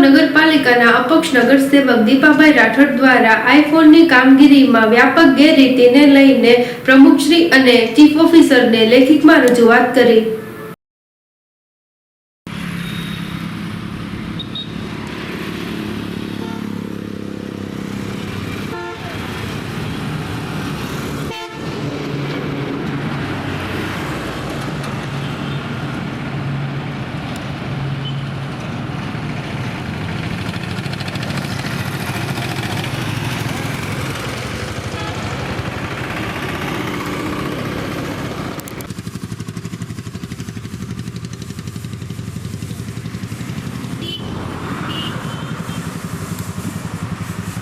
નગરપાલિકાના અપક્ષ નગરસેવક દીપાભાઈ રાઠોડ દ્વારા આઈફોનની કામગીરીમાં વ્યાપક ગેરરીતિને લઈને પ્રમુખશ્રી અને ચીફ ઓફિસરને લેખિતમાં રજૂઆત કરી.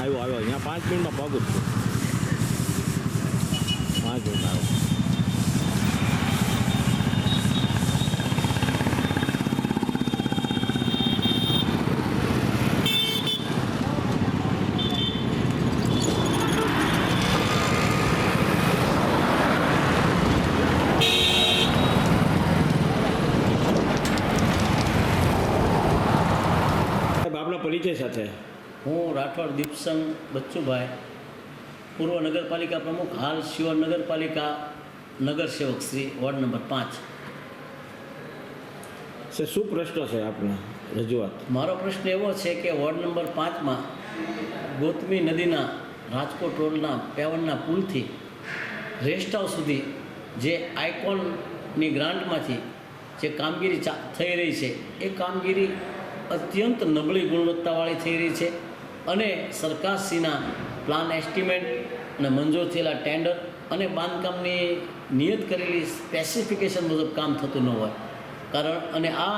આવ્યો અહીંયા 5 મિનિટમાં પહોંચું છું. 5 મિનિટ આવ્યો. આપના પરિચય સાથે. હું રાઠોડ દીપસંગ બચ્ચુભાઈ, પૂર્વ નગરપાલિકા પ્રમુખ, હાલ શિવર નગરપાલિકા નગરસેવક શ્રી, વોર્ડ નંબર 5. શું પ્રશ્ન છે આપના રજૂઆત? મારો પ્રશ્ન એવો છે કે વોર્ડ નંબર 5માં ગોતમી નદીના રાજકોટ રોડના પેવનના પુલથી રેસ્ટ હાઉસ સુધી જે આઇકોનની ગ્રાન્ટમાંથી જે કામગીરી થઈ રહી છે એ કામગીરી અત્યંત નબળી ગુણવત્તાવાળી થઈ રહી છે અને સરકારશ્રીના પ્લાન એસ્ટિમેટ અને મંજૂર થયેલા ટેન્ડર અને બાંધકામની નિયત કરેલી સ્પેસિફિકેશન મુજબ કામ થતું ન હોય. કારણ અને આ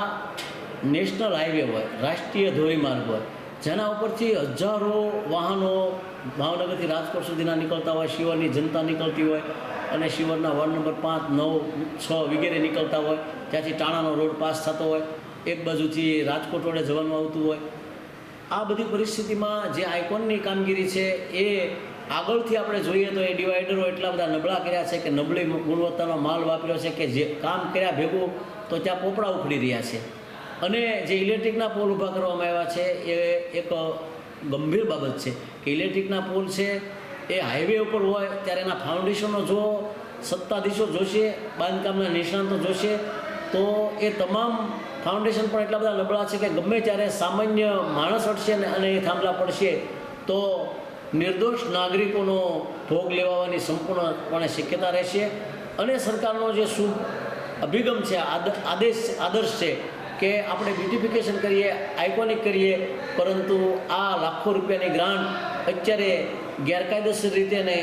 નેશનલ હાઈવે હોય, રાષ્ટ્રીય ધોરીમાર્ગ હોય, જેના ઉપરથી હજારો વાહનો ભાવનગરથી રાજકોટ સુધીના નીકળતા હોય, શિવરની જનતા નીકળતી હોય અને શિવરના વોર્ડ નંબર 5, 9, 6 વગેરે નીકળતા હોય, ત્યાંથી ટાણાનો રોડ પાસ થતો હોય, એક બાજુથી રાજકોટ રોડે જવાનું આવતું હોય. આ બધી પરિસ્થિતિમાં જે આઇકોનની કામગીરી છે એ આગળથી આપણે જોઈએ તો એ ડિવાઈડરો એટલા બધા નબળા કર્યા છે કે નબળી ગુણવત્તાનો માલ વાપર્યો છે કે જે કામ કર્યા ભેગું તો ત્યાં પોપડા ઉખડી રહ્યા છે. અને જે ઇલેક્ટ્રિકના પોલ ઊભા કરવામાં આવ્યા છે એ એક ગંભીર બાબત છે કે ઇલેક્ટ્રિકના પોલ છે એ હાઈવે ઉપર હોય ત્યારે એના ફાઉન્ડેશનો જો સત્તાધીશો જોશે, બાંધકામના નિષ્ણાંતો જોશે તો એ તમામ ફાઉન્ડેશન પણ એટલા બધા નબળા છે કે ગમે ત્યારે સામાન્ય માણસ અડશે અને એ થાંભલા પડશે તો નિર્દોષ નાગરિકોનો ભોગ લેવાની સંપૂર્ણપણે શક્યતા રહેશે. અને સરકારનો જે શુભ અભિગમ છે, આદર્શ છે કે આપણે બ્યુટિફિકેશન કરીએ, આઇકોનિક કરીએ, પરંતુ આ લાખો રૂપિયાની ગ્રાન્ટ અત્યારે ગેરકાયદેસર રીતે ને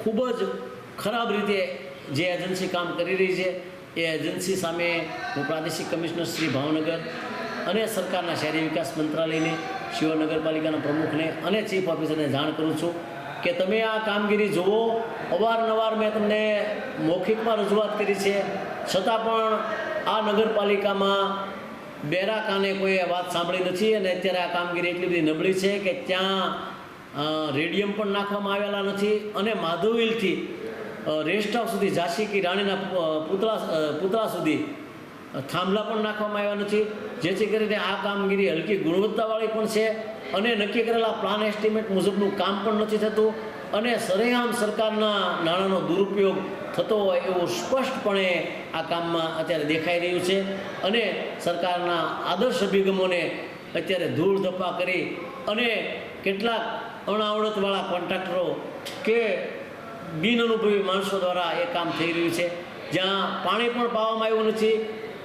ખૂબ જ ખરાબ રીતે જે એજન્સી કામ કરી રહી છે એ એજન્સી સામે હું પ્રાદેશિક કમિશનર શ્રી ભાવનગર અને સરકારના શહેરી વિકાસ મંત્રાલયને, શિવર નગરપાલિકાના પ્રમુખને અને ચીફ ઓફિસરને જાણ કરું છું કે તમે આ કામગીરી જુઓ. અવારનવાર મેં તમને મૌખિકમાં રજૂઆત કરી છે, છતાં પણ આ નગરપાલિકામાં બેરા કાને કોઈ વાત સાંભળી નથી. અને અત્યારે આ કામગીરી એટલી બધી નબળી છે કે ત્યાં રેડિયમ પણ નાખવામાં આવેલા નથી અને માધવવિલથી રેસ્ટ હાઉસ સુધી, ઝાંસી કી રાણીના પૂતળા સુધી થાંભલા પણ નાખવામાં આવ્યા નથી, જેથી કરીને આ કામગીરી હલકી ગુણવત્તાવાળી પણ છે અને નક્કી કરેલા પ્લાન એસ્ટિમેટ મુજબનું કામ પણ નથી થતું અને સરેઆમ સરકારના નાણાંનો દુરુપયોગ થતો હોય એવું સ્પષ્ટપણે આ કામમાં અત્યારે દેખાઈ રહ્યું છે. અને સરકારના આદર્શ અભિગમોને અત્યારે ધૂળ ધપ્પા કરી અને કેટલાક અણાવડતવાળા કોન્ટ્રાક્ટરો કે બિનઅનુભવી માણસો દ્વારા એ કામ થઈ રહ્યું છે, જ્યાં પાણી પણ પાવામાં આવ્યું નથી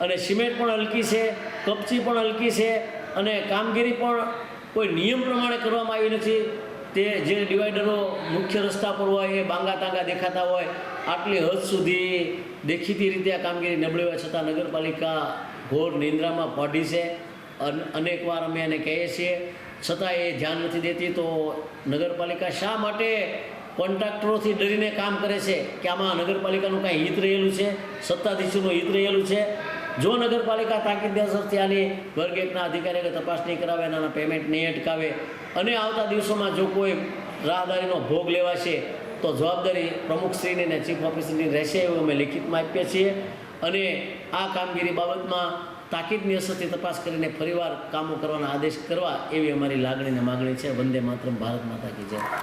અને સિમેન્ટ પણ હલકી છે, કપચી પણ હલકી છે અને કામગીરી પણ કોઈ નિયમ પ્રમાણે કરવામાં આવી નથી. તે જે ડિવાઈડરો મુખ્ય રસ્તા પર હોય એ બાંગા તાંગા દેખાતા હોય, આટલી હદ સુધી દેખીતી રીતે આ કામગીરી નબળી હોય છતાં નગરપાલિકા ઘોર નિંદ્રામાં પડી છે. અનેકવાર અમે એને કહીએ છીએ છતાં એ ધ્યાન નથી દેતી. તો નગરપાલિકા શા માટે કોન્ટ્રાક્ટરોથી ડરીને કામ કરે છે કે આમાં નગરપાલિકાનું કાંઈ હિત રહેલું છે, સત્તાધીશોનું હિત રહેલું છે? જો નગરપાલિકા તાકીદથી આની વર્ગ 1ના અધિકારીઓને તપાસણી કરાવે, એના પેમેન્ટ નહીં અટકાવે અને આવતા દિવસોમાં જો કોઈ રાહદારીનો ભોગ લેવાશે તો જવાબદારી પ્રમુખશ્રીની અને ચીફ ઓફિસરની રહેશે એવું અમે લિખિતમાં આપીએ છીએ. અને આ કામગીરી બાબતમાં તાકીદની અસરથી તપાસ કરીને ફરીવાર કામો કરવાના આદેશ કરવા એવી અમારી લાગણી અને માગણી છે. વંદે માતરમ, ભારત માતા કી જય.